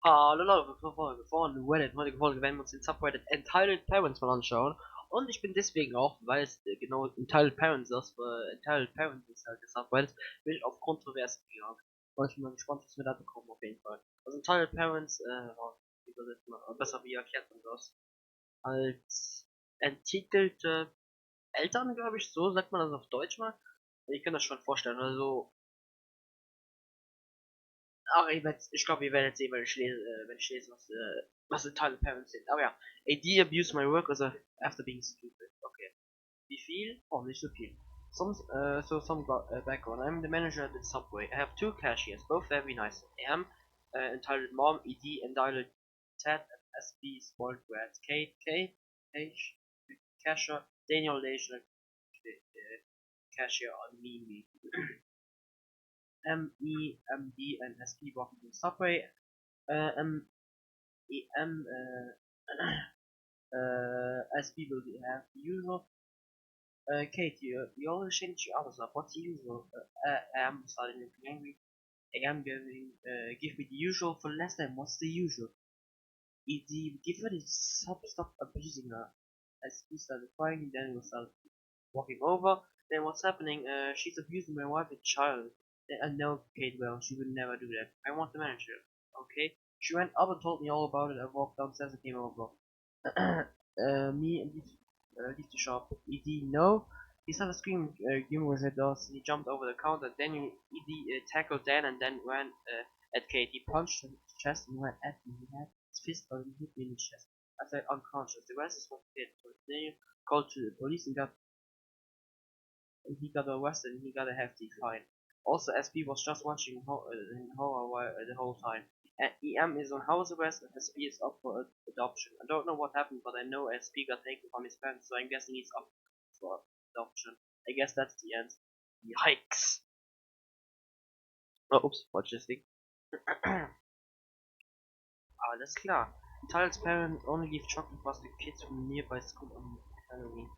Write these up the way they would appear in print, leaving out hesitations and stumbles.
Hallo Leute, Folge von Reddit. Heutige Folge werden wir uns den Subreddit Entitled Parents mal anschauen. Und ich bin deswegen auch, weil es genau Entitled Parents ist, Entitled Parents ist halt das Subreddit, bin ich auf Kontroversen gegangen. Und ich bin mal gespannt, was wir da bekommen, auf jeden Fall. Also Entitled Parents, wie übersetzt man, besser wie erklärt man das? Als entitelte Eltern, glaube ich, so sagt man das auf Deutsch mal. Ich kann das schon vorstellen, also ach, ich glaube, ihr werdet sehen, wenn ich lese, was Entitled Parents sind. Aber ja, AD abused my work after being stupid. Okay. Wie viel? Oh, nicht so viel. Some background. I'm the manager at the subway. I have two cashiers, both very nice. I am entitled mom, ED, entitled Ted, SB, spoiled brat, H, cashier, Daniel, Leisure, cashier on me. ME, MD, and SP walking to the subway. M E M as people have the usual. Kate, you always change your others up. What's the usual? Am starting to be angry. Am giving give me the usual for less than what's the usual. ED give her the stop abusing her. As he started crying, then we started walking over. Then what's happening? She's abusing my wife and child. I know Kate well, she would never do that. I want the manager. Okay. She went up and told me all about it. I walked downstairs and came over. Me and leave the shop. ED, no. He started screaming, giving with her doors. He jumped over the counter. Then ED tackled Dan and then ran at Kate. He punched her in the chest and ran at me. He had his fist out and hit me in the chest. I fell unconscious. The rest is what he did. So Daniel called to the police and he got arrested and he got a hefty fine. Also, SP was just watching horror the whole time. EM is on house arrest and SP is up for adoption. I don't know what happened, but I know SP got taken from his parents, so I'm guessing he's up for adoption. I guess that's the end. Yikes. Oh, ups, watch this thing. Alles klar. Tyler's parents only give chocolate bars to kids from nearby school on Halloween.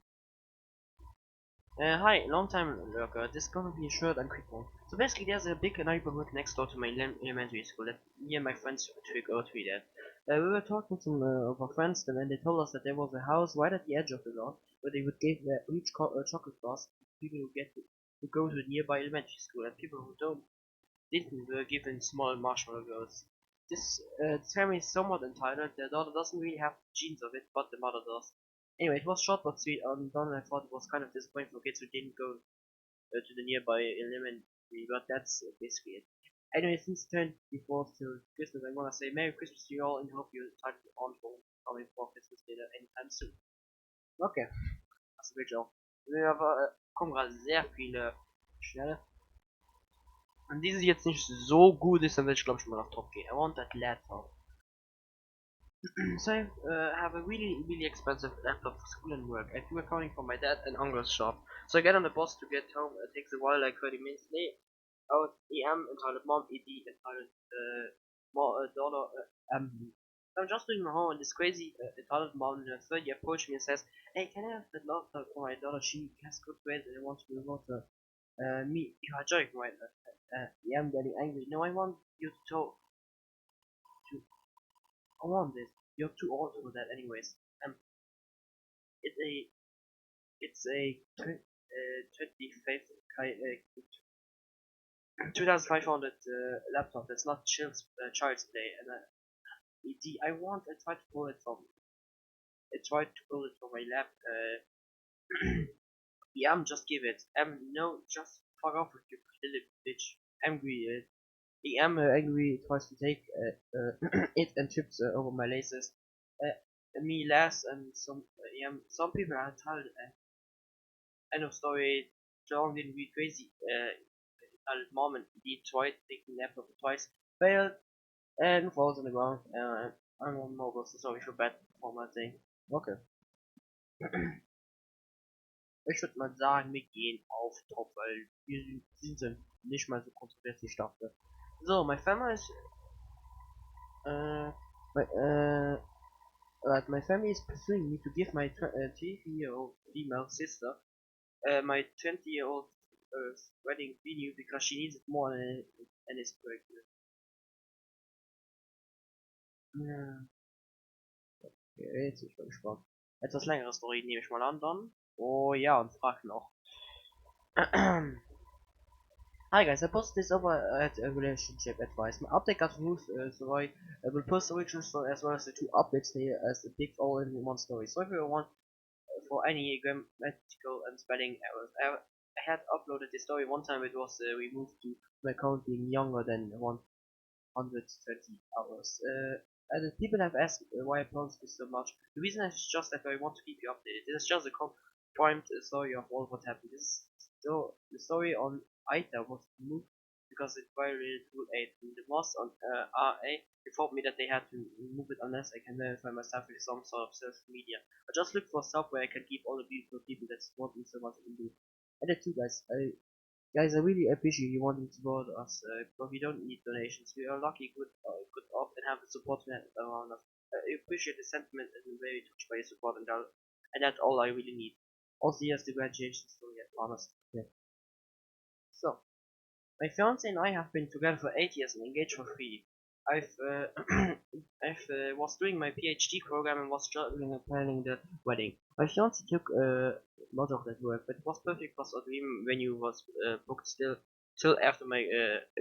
Hi, long time lurker. This is gonna be a short and quick one. So basically, there's a big neighborhood next door to my elementary school that me and my friends to go to that. We were talking to some of our friends then, and they told us that there was a house right at the edge of the lawn where they would give each chocolate bars to people who go to the nearby elementary school, and people who didn't were given small marshmallows. This family is somewhat entitled. Their daughter doesn't really have genes of it, but the mother does. Anyway, it was short but sweet. Don and I thought it was kind of disappointing for kids who didn't go to the nearby elementary, but that's basically it. Anyway, since 24th till Christmas, I wanna say Merry Christmas to you all and hope you're entitled on coming for Christmas dinner anytime soon. Okay, das ist wirklich auch. Aber kommen gerade sehr viele schnelle. Und diese jetzt nicht so gut ist, dann werde ich glaube ich mal nach Top gehen. I want that laptop. So I have a really expensive laptop for school and work. I do accounting for my dad and uncle's shop. So I get on the bus to get home. It takes a while, like 30 minutes. Out EM entitled mom, ED entitled daughter I'm just doing my home and this crazy entitled mom in her third year approached me and says, "Hey, can I have that laptop for my daughter? She has good grades and I want to move on to me." You are joking, right? Yeah, I'm getting angry. No, I want you to talk. I want this. You're too old for that, anyways. It's a it's a 2500 laptop. That's not Child's Play. And I want. I tried to pull it from. I tried to pull it from my lap. Yeah, just give it. No, just fuck off with you little bitch. Angry. Angry tries to take it and trips over my laces. Me last and some people are entitled. End of story. Long didn't be crazy. Entitled mom and he tried taking laptop twice, failed and falls on the ground. I'm on mobile, so sorry for bad formatting. Okay. Ich würde mal sagen, wir gehen auf Top, weil wir sind nicht mal so kontrovers wie ich dachte. So, my family is my family is pursuing me to give my 20-year-old female sister my 20-year-old wedding venue because she needs it more than is pregnant. Ja, okay, jetzt bin ich mal gespannt. Etwas längere Story nehme ich mal an dann. Oh ja, und frag noch. Hi guys, I posted this over at relationship advice. My update got removed, so I will post the original story as well as the two updates here as a big all in one story. So everyone for any grammatical and spelling errors. I had uploaded the story one time. It was removed to my account being younger than 120 hours. And people have asked why I post this so much. The reason is just that I want to keep you updated. This is just a primed story of all what happened. So the story on Ita was removed because it violated Rule 8. And the boss on RA informed me that they had to remove it unless I can verify myself with some sort of social media. I just look for stuff where I can keep all the beautiful people that support me so much in do. And that too, guys. Guys, I really appreciate you wanting to support us, but we don't need donations. We are lucky, good off, and have a support net around us. I appreciate the sentiment and I'm very touched by your support, and that's all I really need. Also, here's the graduation story, honest. Yeah. So, my fiance and I have been together for 8 years and engaged for 3. I've was doing my PhD program and was struggling with planning the wedding. My fiance took lot of that work, but it was perfect because our dream venue was booked still till after my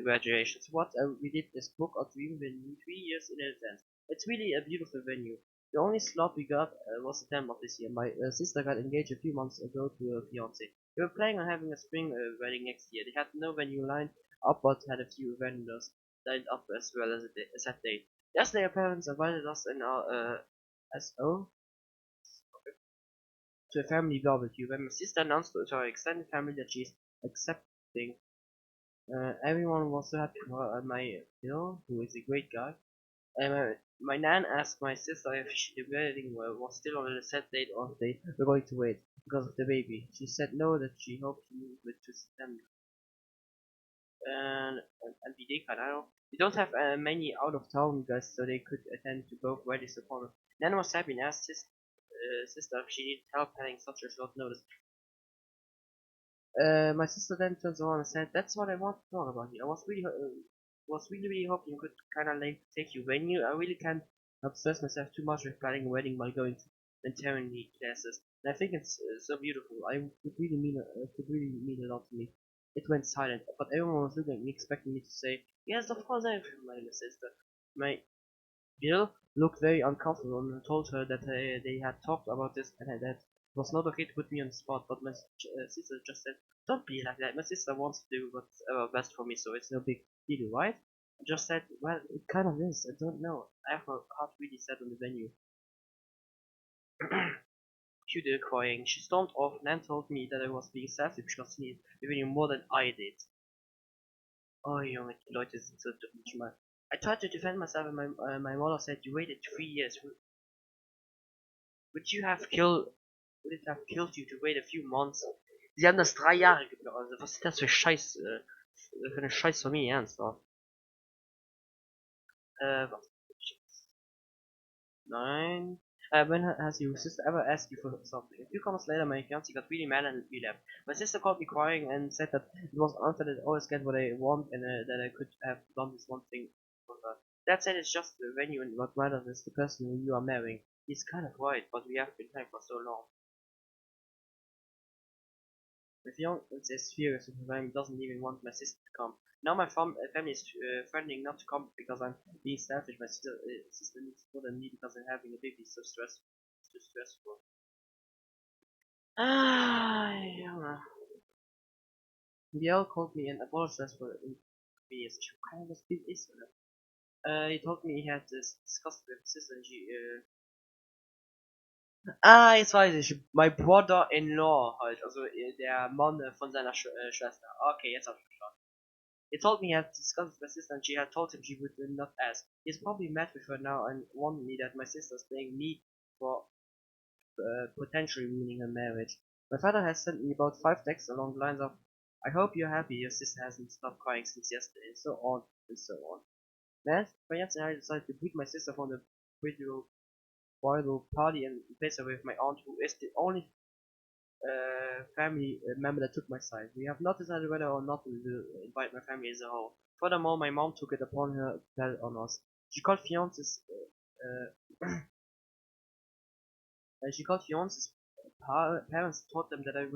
graduation. So what we did is book our dream venue 3 years in advance. It's really a beautiful venue. The only slot we got was September of this year. My sister got engaged a few months ago to her fiance. They were planning on having a spring wedding next year. They had no venue lined up, but had a few vendors lined up as well as that date. Yesterday, our parents invited us and our SO to a family barbecue. When my sister announced to our extended family that she's accepting, everyone was so happy for her and my Bill, who is a great guy. And my nan asked my sister if the wedding was still on the set date or if they were going to wait because of the baby. She said no, that she hoped to move it to September. And we did, I don't know. We don't have many out of town guests, so they could attend to both weddings upon. Nan was happy and asked his sister if she needed help planning such a short notice. My sister then turns around and said, "That's what I want to talk about here. I was really hoping you could kind of like take your venue. I really can't obsess myself too much with planning a wedding by going to maternity classes. And I think it's so beautiful. It could really mean a lot to me." It went silent, but everyone was looking at me, expecting me to say, "Yes, of course, I feel my sister." My Bill looked very uncomfortable and told her that they had talked about this and that it was not okay to put me on the spot, but my sister just said, "Don't be like that. My sister wants to do what's best for me, so it's no big deal, right?" I just said, "Well, it kind of is. I don't know. I have my heart really set on the venue." Cue the crying. She stormed off and then told me that I was being selfish because she needed the venue more than I did. Oh, Junge, die Leute sind so dumm. I tried to defend myself and my mother said, "You waited 3 years. Would you have killed Would it have killed you to wait a few months?" Sie haben das 3 Jahre gebraucht. Also was ist das für Scheiß, für eine Scheiß Familie, ernsthaft? Was? Nein. When has your sister ever asked you for something? A few comments later, my fiance got really mad and we left. My sister called me crying and said that it was unfair that I always get what I want and that I could have done this one thing for her. That said, it's just the venue and what matters is the person who you are marrying. He's kind of right, but we have been married for so long. My fiance is furious with me and doesn't even want my sister to come. Now my family is threatening not to come because I'm being selfish. My sister needs more than me because I'm having a baby. So stressful. Ah, Junge. Miguel called me and apologized for the inconvenience. Ich hab keine Ahnung, was Bild ist, oder? He told me he had this discussed with his sister and she, jetzt weiß ich. My brother-in-law halt. Also der Mann von seiner Schwester. Okay, jetzt hab ich verstanden. He told me he had discussed with my sister and she had told him she would not ask. He's probably mad with her now and warned me that my sister is blaming me for potentially ruining her marriage. My father has sent me about 5 texts along the lines of, "I hope you're happy your sister hasn't stopped crying since yesterday," and so on and so on. Then, Fiance and I decided to boot my sister from the bridal party and replace her with my aunt, who is the only family member that took my side. We have not decided whether or not we will invite my family as a whole. Furthermore, my mom took it upon her to tell on us. She called fiance's she called fiance's parents told them that that it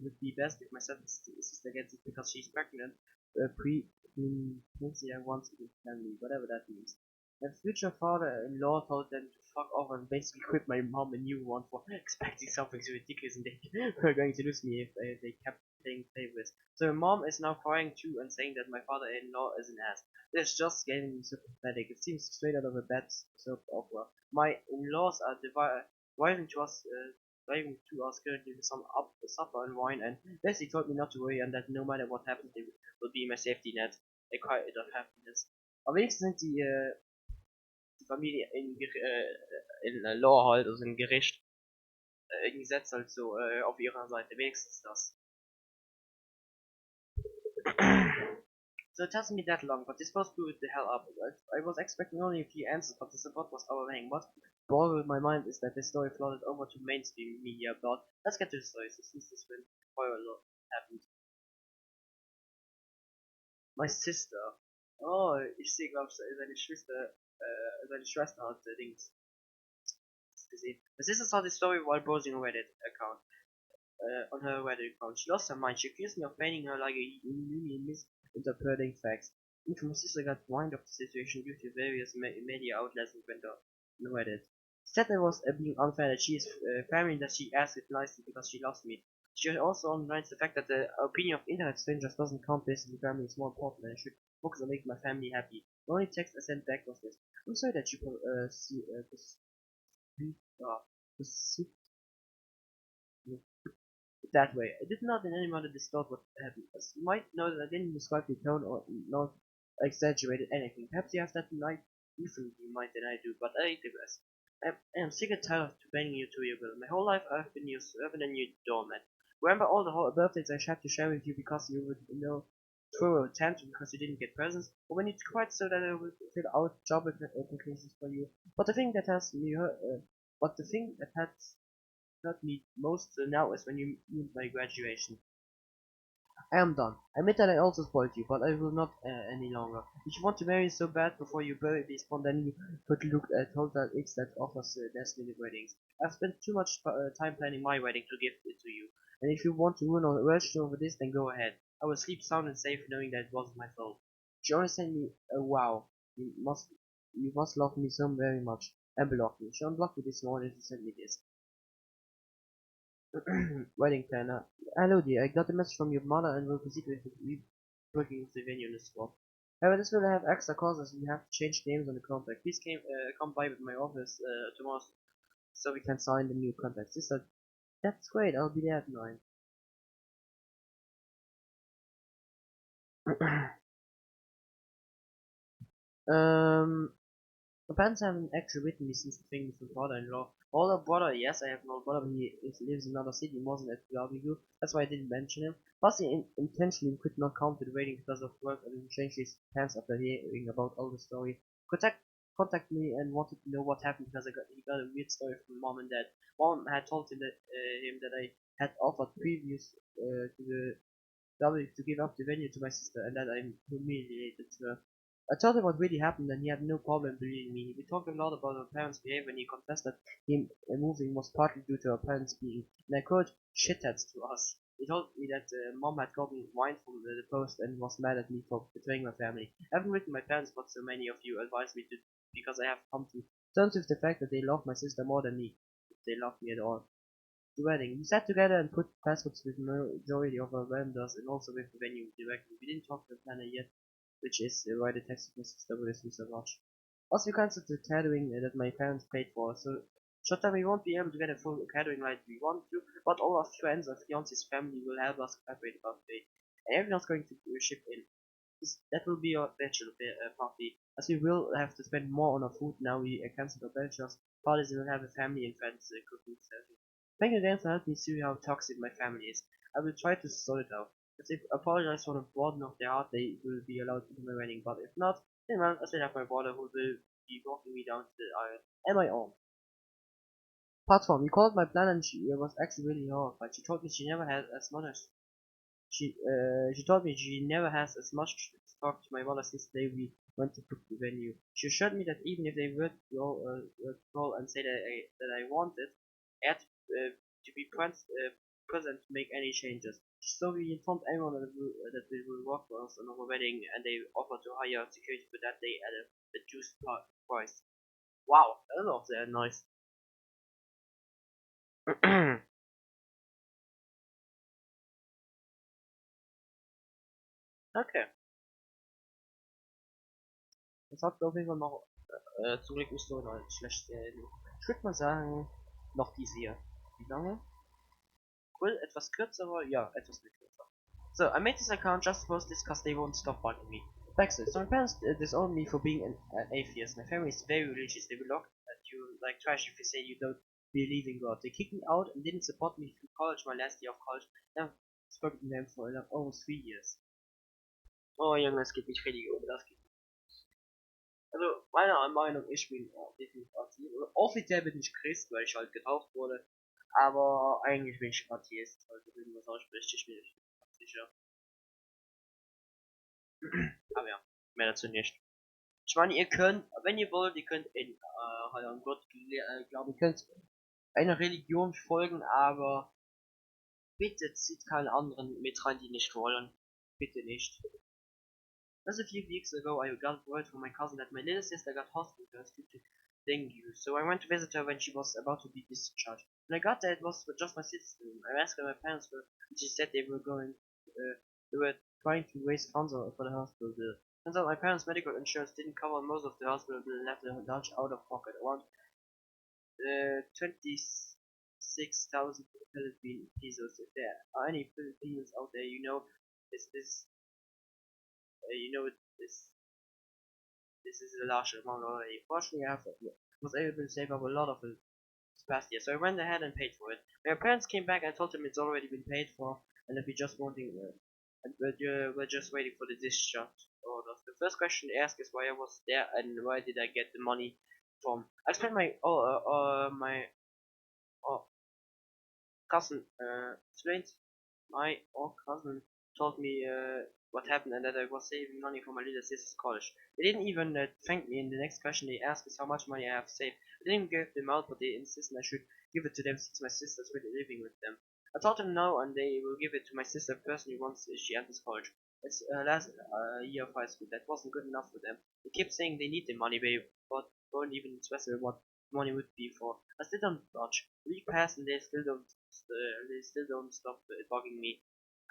would be best if my sister gets it because she's pregnant. Pregnancy I want to be family, whatever that means. My future father-in-law told them to fuck off and basically quit my mom a new one for expecting something so ridiculous and they were going to lose me if they kept playing favorites. So my mom is now crying too and saying that my father-in-law is an ass. This just getting so pathetic. It seems straight out of a bad soap opera. My in-laws are driving to us currently with some supper and wine and basically told me not to worry and that no matter what happens they will be my safety net. A quiet of happiness. Am wenigsten sind die Familie in Law halt, also im Gericht, im Gesetz halt so auf ihrer Seite. Wenigstens das. So it hasn't been that long, but this was blew it the hell up. I was expecting only a few answers, but the support was overwhelming. What bothered my mind is that the story floated over to mainstream media about. Let's get to the story, so since this when quite a lot happened. My sister. Oh, ich sehe, glaube ich, seine Schwester hat Dings gesehen. My sister saw this story while browsing a Reddit account. On her Reddit account. She lost her mind. She accused me of painting her like a misinterpreting facts. My sister got wind of the situation due to various media outlets and went on Reddit. She said I was being unfair, that she is family, that she asked it nicely because she loves me. She also underlines the fact that the opinion of internet strangers doesn't count. Basically, family is more important and I should focus on making my family happy. The only text I sent back was this. I'm sorry that you perceived that way. I did not in any manner distort what happened. As you might know that I didn't describe the tone or not exaggerated anything. Perhaps you have that night differently mind than I do, but I digress. I am sick and tired of banging you to your will. My whole life I've been your servant and your doormat. Remember all the whole birthdays I had to share with you because you would throw a tantrum because you didn't get presents, or when you cried so that I would fill out job applications for you. But the thing that has me hurt me most now is when you ruined my graduation. I am done. I admit that I also spoiled you, but I will not any longer. If you want to marry so bad before you bury this bond, then you could look at Hotel X that offers last minute weddings. I've spent too much time planning my wedding to give it to you. And if you want to ruin or rush over this, then go ahead. I will sleep sound and safe knowing that it wasn't my fault. She only sent me a wow. You must love me so very much. And block me. She unblocked me this morning to send me this. Wedding planner. Hello dear, I got a message from your mother and will proceed with booking the venue in the spot. However, this will have extra costs as we have to change names on the contract. Please come by with my office tomorrow so we can sign the new contract. Sister, that's great, I'll be there at 9. My parents haven't actually written me since the thing with my brother-in-law. Older brother, yes, I have an older brother, but he lives in another city, wasn't at W. That's why I didn't mention him. Plus, he intentionally could not come to the wedding because of work and changed his plans after hearing about all the story. Contact me and wanted to know what happened because he got a weird story from mom and dad. Mom had told him that I had offered previous to the W to give up the venue to my sister and that I humiliated her. I told him what really happened and he had no problem believing me. We talked a lot about our parents' behavior and he confessed that him moving was partly due to our parents being, and I quote, shitheads to us. He told me that mom had gotten wine from the post and was mad at me for betraying my family. I haven't written my parents but so many of you advised me to because I have come to terms with the fact that they love my sister more than me, if they love me at all. The wedding. We sat together and put passwords with majority of our vendors and also with the venue directly. We didn't talk to the planner yet, which is why the text of my sister worries me so much. Also, we cancelled the catering that my parents paid for, so short time we won't be able to get a full catering like we want to, but all our friends and fiance's family will help us collaborate about the date. And everyone's going to ship in. That will be our bachelor party, as we will have to spend more on our food now we cancelled our bachelor's parties and will have a family and friends cooking session. Thank you again for helping me see how toxic my family is. I will try to sort it out. If they apologize for the broaden of their heart, they will be allowed to my wedding, but if not, then well, I still have my brother who will be walking me down to the aisle, and my own. Part 4. We called my plan and she was actually really horrified. She told me she never had as much as she told me she never has as much to talk to my mother since the day we went to book the venue. She assured me that even if they would call and say that I wanted, I had to be present to make any changes. So we informed everyone that we will work for us on our wedding, and they offered to hire security for that day at a reduced price. Wow, I love that. Nice. Okay. Das hat auf jeden Fall noch zurück nicht so schlecht. Ich würde mal sagen, noch diese hier. Wie lange? Cool, etwas kürzer, aber ja, etwas kürzer. So, I made this account just to post this because they won't stop bugging me. Backstory. So my parents disowned me for being an atheist. My family is very religious. They will look at you like trash if you say you don't believe in God. They kicked me out and didn't support me through college, my last year of college. I've spoken to them for almost 3 years. Oh Junge, es geht nicht richtig um das. Also, meiner Meinung, ich bin definitiv Atheist. Offiziell bin ich Christ, weil ich halt getauft wurde. Aber eigentlich bin ich Atheist. Also, wenn man was ausspricht, ich bin nicht sicher. Aber ja, mehr dazu nicht. Ich meine, ihr könnt, wenn ihr wollt, ihr könnt halt an Gott glauben, ihr könnt einer Religion folgen, aber bitte zieht keine anderen mit rein, die nicht wollen. Bitte nicht. Just a few weeks ago, I got word from my cousin that my little sister got hospitalized due to dengue, so I went to visit her when she was about to be discharged. When I got there, it was just my sister. I asked her my parents were, and she said they were trying to raise funds for the hospital bill. Turns out my parents' medical insurance didn't cover most of the hospital bill and left a large out of pocket, around 26,000 Philippine pesos. If there are any Filipinos out there, you know, this is a large amount already. Fortunately, I was able to save up a lot of it this past year, so I went ahead and paid for it. My parents came back and I told them it's already been paid for, and that we're just waiting for the discharge orders. The first question they asked is why I was there and why did I get the money from. I explained my cousin explained my cousin told me what happened and that I was saving money for my little sister's college. They didn't even thank me. In the next question they asked is how much money I have saved. I didn't give them out, but they insisted I should give it to them since my sister's really living with them. I told them no, and they will give it to my sister personally once she enters college. It's last year of high school. That wasn't good enough for them. They kept saying they need the money, but won't even specify what money would be for. I still don't budge. A week passed and they still don't stop bugging me,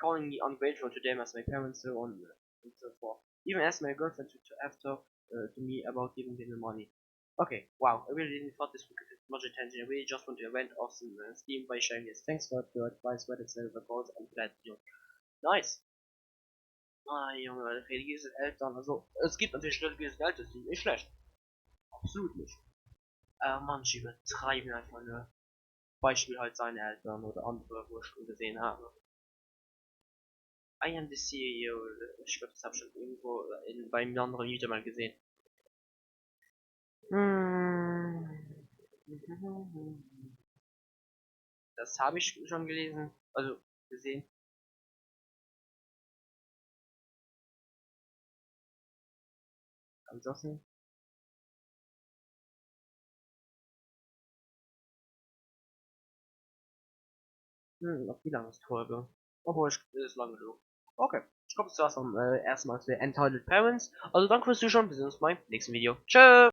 calling me ungrateful to them as my parents, so on and so forth. Even asked my girlfriend to have talked to me about giving them the money. Okay, wow, I really didn't thought this would get much attention. I really just want to vent off some steam by sharing this. Thanks for your advice, Reddit selber calls and glad you. Nice. Ah, Junge, religiöse Eltern, also, es gibt natürlich religiöse Eltern, die sind nicht schlecht. Absolut nicht. Manche übertreiben einfach nur. Beispiel halt seine Eltern oder andere, wo ich schon gesehen habe. I am the CEO, ich glaube, das habe ich schon irgendwo bei einem anderen Video mal gesehen. Das habe ich schon gelesen, also gesehen. Ansonsten. Noch wie lange ist die Folge? Obwohl, ist lange genug. Okay, ich glaube, das war's vom ersten Mal zu Entitled Parents. Also danke fürs Zuschauen, wir sehen uns beim nächsten Video. Tschö!